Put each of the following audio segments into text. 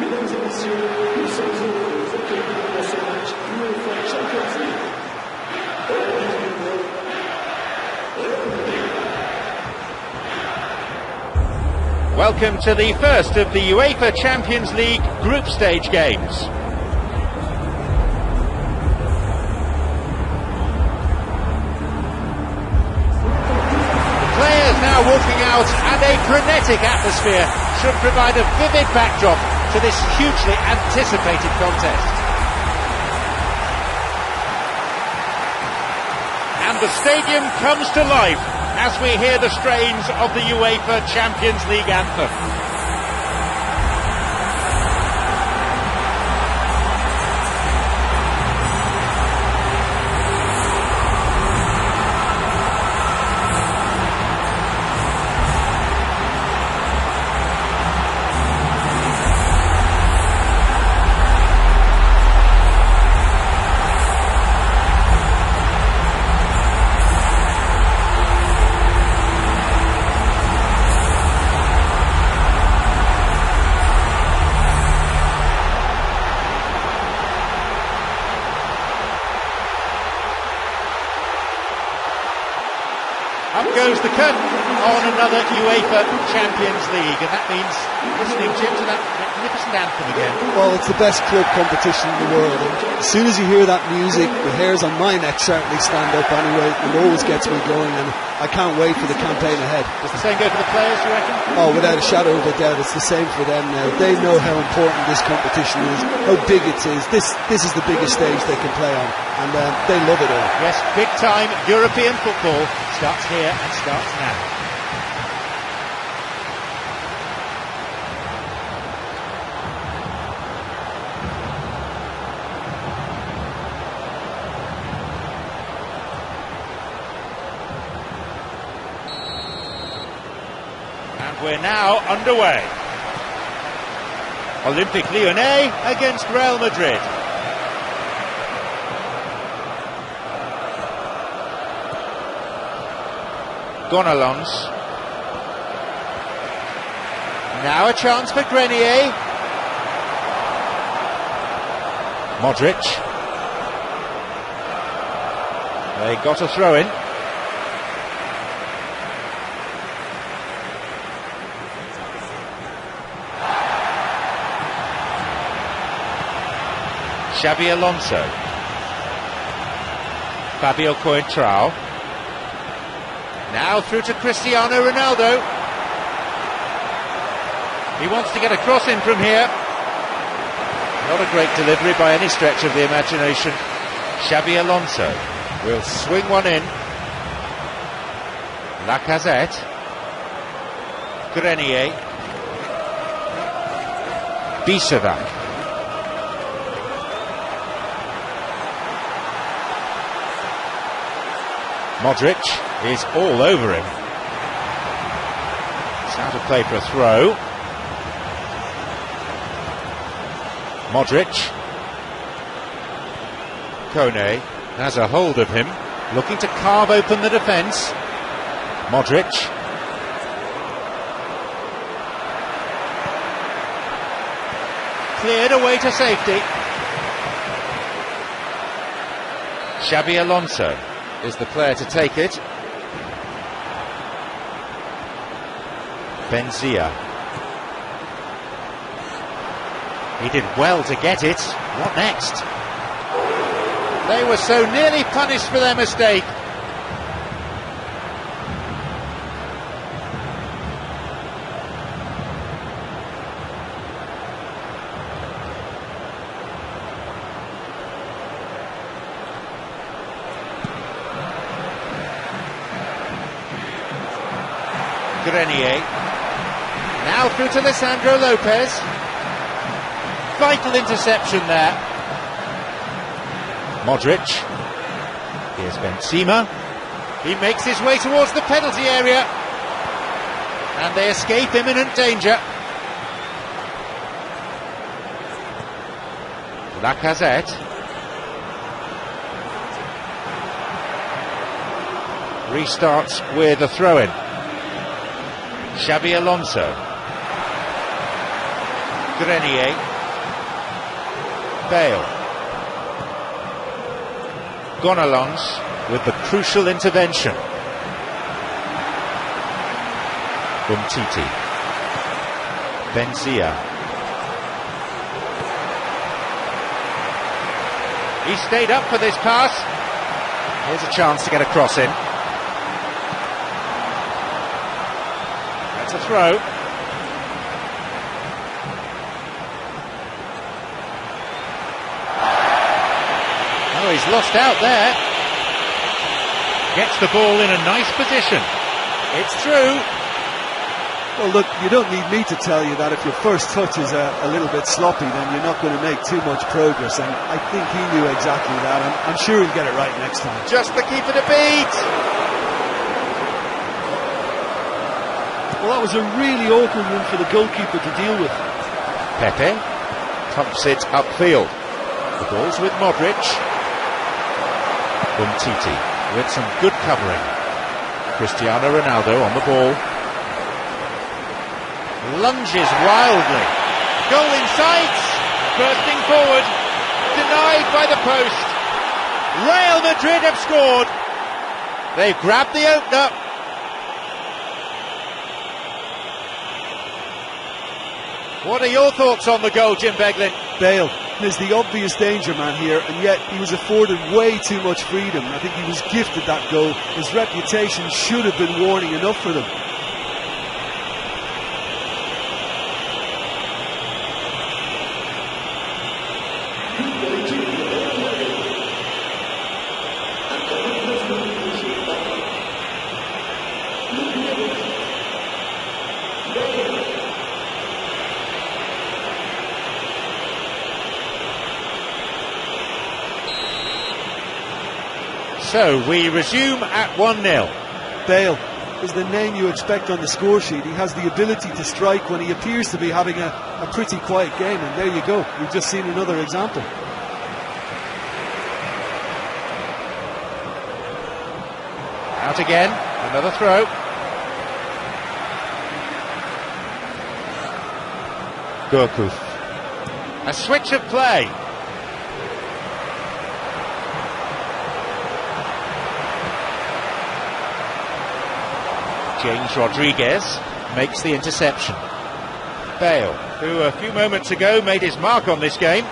Mesdames et messieurs, nous sommes heureux de vous accueillir dans ce match UEFA Champions League. Welcome to the first of the UEFA Champions League group stage games. Players now walking out, and a frenetic atmosphere should provide a vivid backdrop to this hugely anticipated contest. And the stadium comes to life as we hear the strains of the UEFA Champions League anthem. Up goes the curtain on another UEFA Champions League, and that means listening, Jim, to that magnificent anthem again. Well, it's the best club competition in the world, and as soon as you hear that music, the hairs on my neck certainly stand up anyway. It always gets me going, and I can't wait for the campaign ahead. Does the same go for the players, you reckon? Oh, without a shadow of a doubt, it's the same for them now. They know how important this competition is, how big it is. This is the biggest stage they can play on, and they love it all. Yes, big time European football starts here and starts now. And we're now underway. Olympique Lyonnais against Real Madrid. Gonalons. Now a chance for Grenier. Modric. They got a throw in. Xabi Alonso. Fabio Coentrao. Now through to Cristiano Ronaldo. He wants to get a cross in from here. Not a great delivery by any stretch of the imagination. Xabi Alonso will swing one in. Lacazette. Grenier. Bisevac. Modric is all over him. It's out of play for a throw. Modric. Kone has a hold of him, looking to carve open the defence. Modric. Cleared away to safety. Xabi Alonso is the player to take it. Benzia. He did well to get it. What next? They were so nearly punished for their mistake. Grenier. Now through to Lisandro Lopez. Vital interception there. Modric. Here's Benzema. He makes his way towards the penalty area. And they escape imminent danger. Lacazette. Restarts with a throw-in. Xabi Alonso. Grenier. Bale. Gonalons with the crucial intervention. Umtiti. Benzia. He stayed up for this pass. Here's a chance to get a cross in. That's a throw. Oh, he's lost out there. Gets the ball in a nice position. It's through. Well, look, you don't need me to tell you that if your first touch is a little bit sloppy, then you're not going to make too much progress, and I think he knew exactly that. I'm sure he'll get it right next time. Just the keeper to beat! Well, that was a really awkward one for the goalkeeper to deal with. Pepe pumps it upfield. The ball's with Modric. Umtiti with some good covering. Cristiano Ronaldo on the ball. Lunges wildly. Goal in sight. Bursting forward. Denied by the post. Real Madrid have scored. They've grabbed the opener. What are your thoughts on the goal, Jim Beglin? Bale is the obvious danger man here, and yet he was afforded way too much freedom. I think he was gifted that goal. His reputation should have been warning enough for them. So we resume at 1-0. Bale is the name you expect on the score sheet. He has the ability to strike when he appears to be having a pretty quiet game, and there you go. We've just seen another example. Out again, another throw. Gourcuff. A switch of play. James Rodriguez makes the interception. Bale, who a few moments ago made his mark on this game.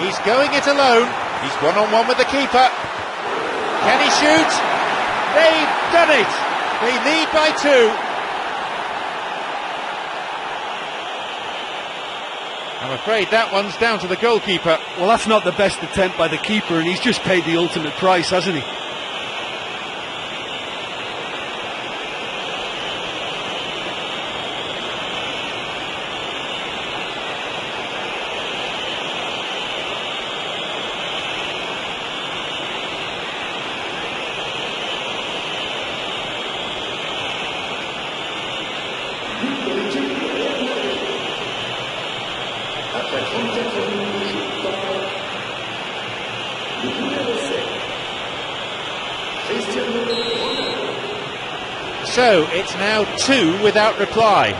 He's going it alone. He's one-on-one with the keeper. Can he shoot? They've done it. They lead by 2. I'm afraid that one's down to the goalkeeper. Well, that's not the best attempt by the keeper, and he's just paid the ultimate price, hasn't he? So it's now 2 without reply.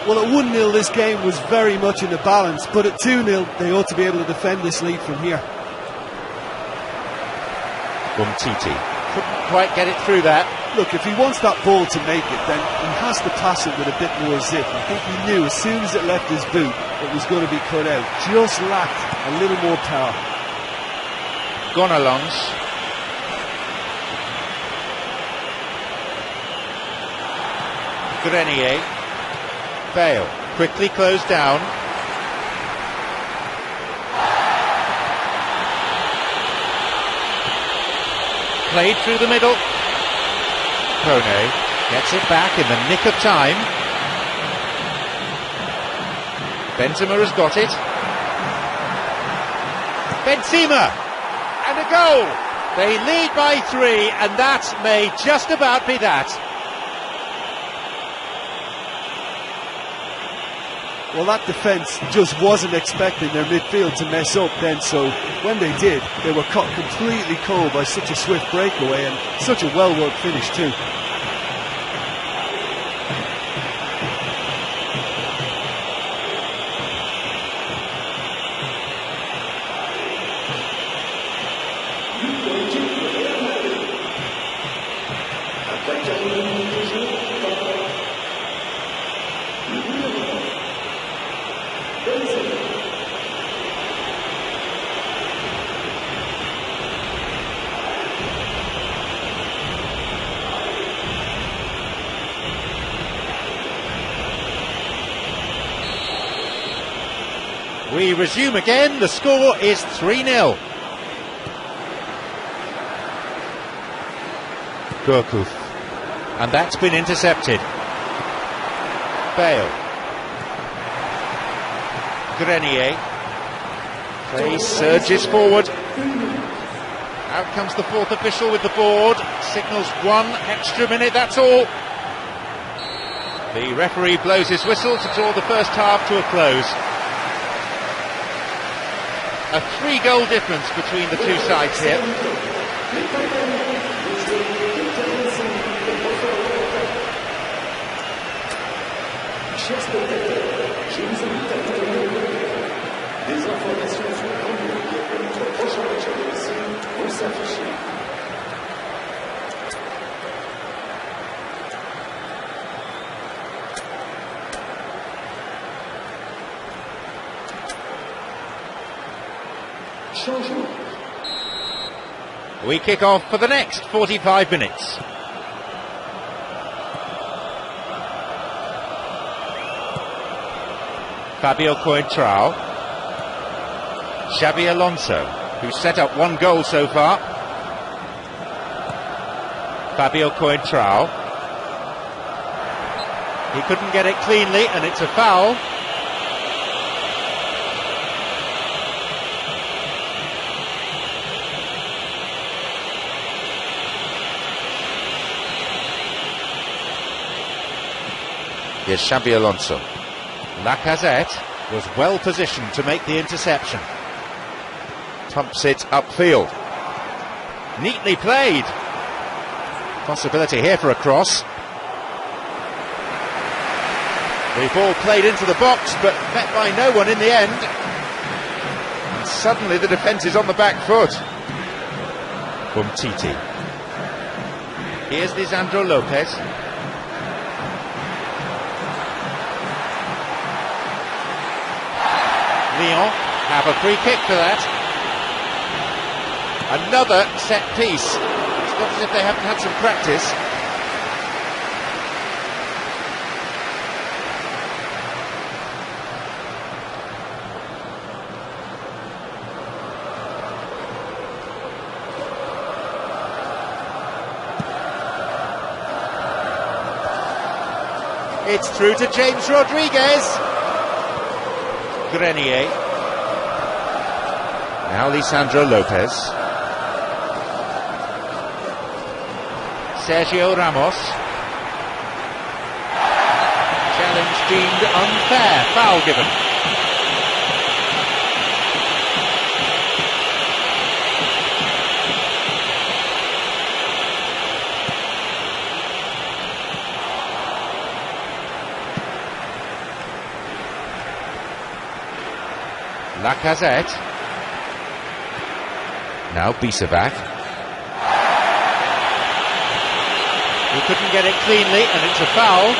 Well, at 1-0 this game was very much in the balance, but at 2-0 they ought to be able to defend this lead from here. Umtiti couldn't quite get it through that. Look, if he wants that ball to make it, then he has to pass it with a bit more zip. I think he knew as soon as it left his boot it was going to be cut out. Just lacked a little more power. Gonalons. Grenier. Bale quickly closed down. Played through the middle. Kone gets it back in the nick of time. Benzema has got it. Benzema! And a goal! They lead by 3, and that may just about be that. Well, that defence just wasn't expecting their midfield to mess up then, so when they did, they were caught completely cold by such a swift breakaway and such a well-worked finish too. We resume again. The score is 3-0. Gourcuff. And that's been intercepted. Bale. Grenier. Play surges forward. Out comes the fourth official with the board. Signals 1 extra minute, that's all. The referee blows his whistle to draw the first half to a close. A 3-goal difference between the two sides here. Chers spectateurs, je vous invite à terminer. Des informations sont communiquées pour notre prochain match à domicile vont s'afficher. Changement. We kick off for the next 45 minutes. Fabio Coentrao. Xabi Alonso, who's set up 1 goal so far. Fabio Coentrao. He couldn't get it cleanly, and it's a foul. Here's Xabi Alonso. Lacazette was well positioned to make the interception. Pumps it upfield. Neatly played. Possibility here for a cross. The ball played into the box, but met by no one in the end. And suddenly the defence is on the back foot. Umtiti. Here's Lisandro Lopez. Lyon have a free kick for that. Another set piece. It's not as if they haven't had some practice. It's through to James Rodriguez. Grenier. Now Lisandro Lopez. Sergio Ramos. Challenge deemed unfair. Foul given. Lacazette. Now Bisevac. He couldn't get it cleanly, and it's a foul.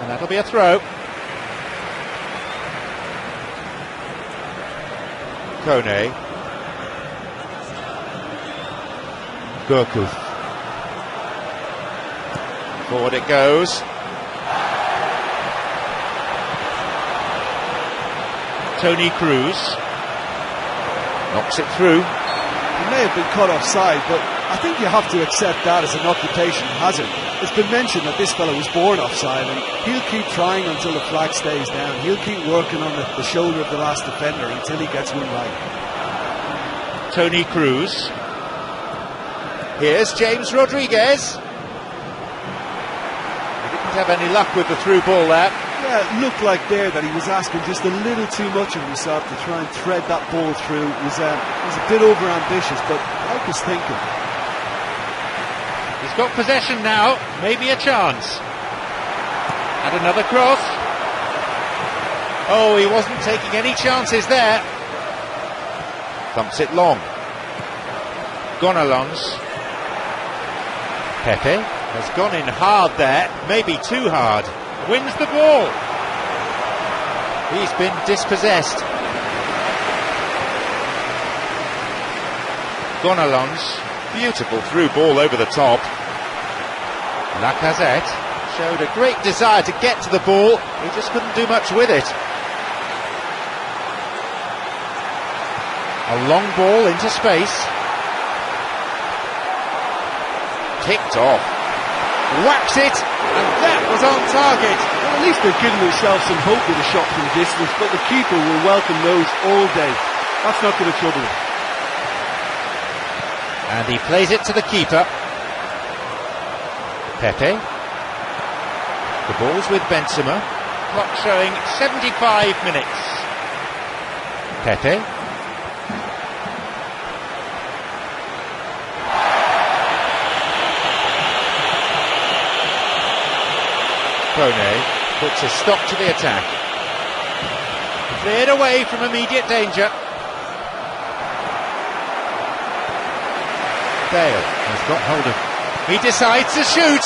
And that'll be a throw. Kone. Gourcuff. Forward it goes. Tony Cruz. Knocks it through. He may have been cut offside, but I think you have to accept that as an occupational hazard. It's been mentioned that this fellow was born offside, and he'll keep trying until the flag stays down. He'll keep working on the shoulder of the last defender until he gets one right. Tony Cruz. Here's James Rodriguez. He didn't have any luck with the through ball there. Yeah, it looked like there that he was asking just a little too much of himself to try and thread that ball through. He was a bit over-ambitious, but I was thinking. He's got possession now, maybe a chance. And another cross. Oh, he wasn't taking any chances there. Thumps it long. Gonalons. Pepe has gone in hard there, maybe too hard. Wins the ball. He's been dispossessed. Gonalons, beautiful through ball over the top. Lacazette showed a great desire to get to the ball, he just couldn't do much with it. A long ball into space. Kicked off. Whacks it, and that was on target. Well, at least they've given themselves some hope with a shot from distance, but the keeper will welcome those all day. That's not going to trouble him. And he plays it to the keeper. Pepe. The ball's with Benzema. Clock showing 75 minutes. Pepe. Kone puts a stop to the attack. Cleared away from immediate danger. Bale has got hold of. He decides to shoot.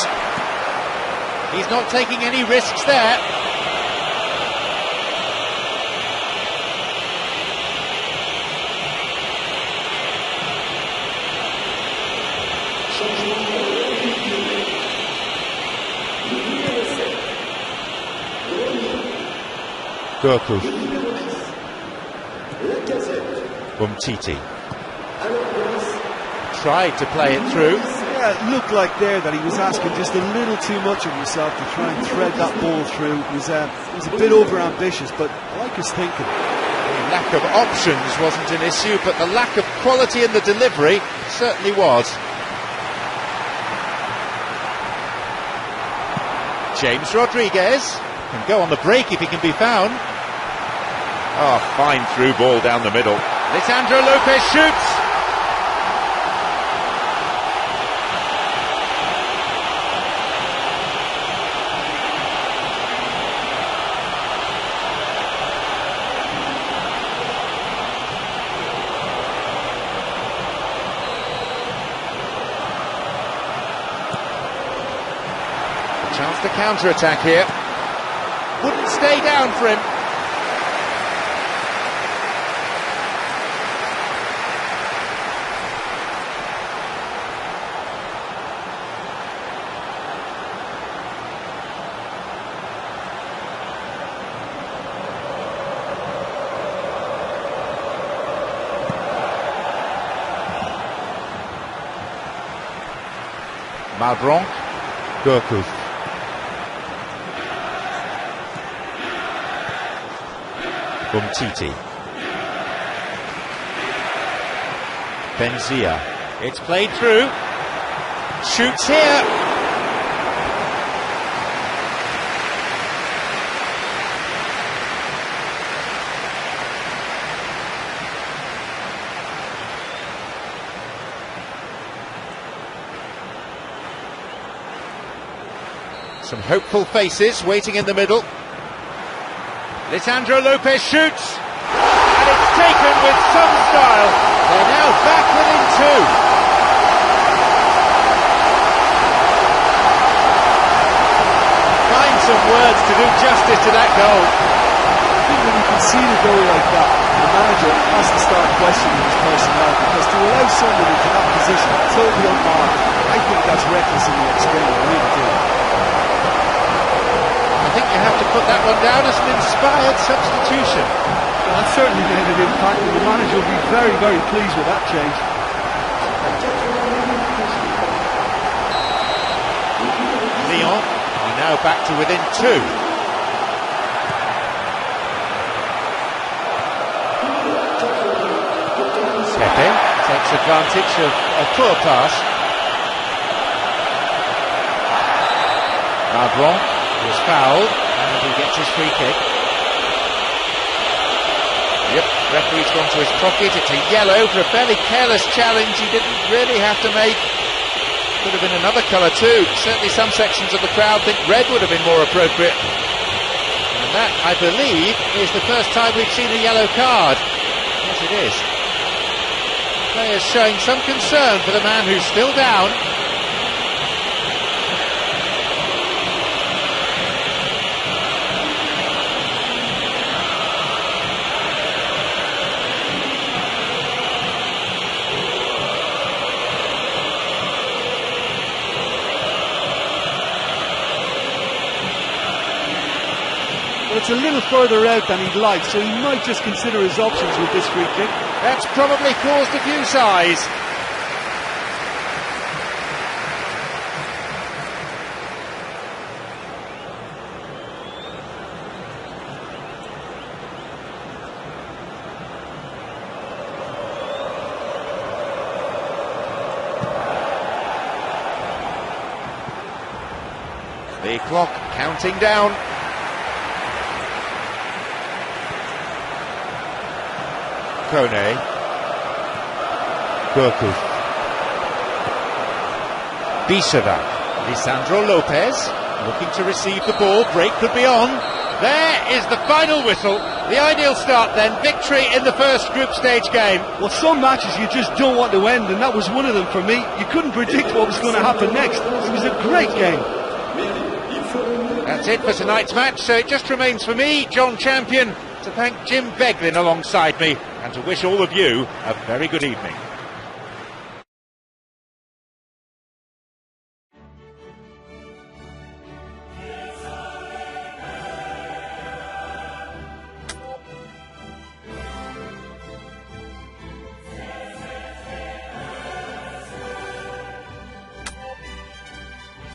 He's not taking any risks there. Gourcuff. Umtiti. Tried to play it through. Yeah, it looked like there that he was asking just a little too much of himself to try and thread that ball through. He was a bit over-ambitious, but I like his thinking. The lack of options wasn't an issue, but the lack of quality in the delivery certainly was. James Rodriguez can go on the break if he can be found. Oh, fine through ball down the middle. Lisandro Lopez shoots. Chance to counter-attack here. Wouldn't stay down for him. Malbranc, Gourcuff. Umtiti. Benzia. It's played through. Shoots here. Some hopeful faces waiting in the middle. Lisandro Lopez shoots, and it's taken with some style. They're now back within two. Find some words to do justice to that goal. I think when you concede a goal like that, the manager has to start questioning his personnel, because to allow somebody into that position totally unmarked, I think that's reckless in the extreme. I really do. I think you have to put that one down as an inspired substitution. Well, that certainly made an impact, and the manager will be very, very pleased with that change. Lyon are now back to within two. Pepe takes advantage of a poor pass. Malbranc was fouled, and he gets his free kick. Yep, referee's gone to his pocket. It's a yellow for a fairly careless challenge he didn't really have to make. Could have been another colour too. Certainly some sections of the crowd think red would have been more appropriate. And that, I believe, is the first time we've seen a yellow card. Yes, it is. Players showing some concern for the man who's still down. it's a little further out than he'd like, so he might just consider his options with this free kick. That's probably caused a few sighs. The clock counting down. Kone. Gurku. Bisevac. Lisandro Lopez looking to receive the ball. Break could be on. There is the final whistle. The ideal start then. Victory in the first group stage game. Well, some matches you just don't want to end, and that was one of them for me. You couldn't predict what was going to happen next. It was a great game. That's it for tonight's match, so it just remains for me, John Champion, to thank Jim Beglin alongside me and to wish all of you a very good evening.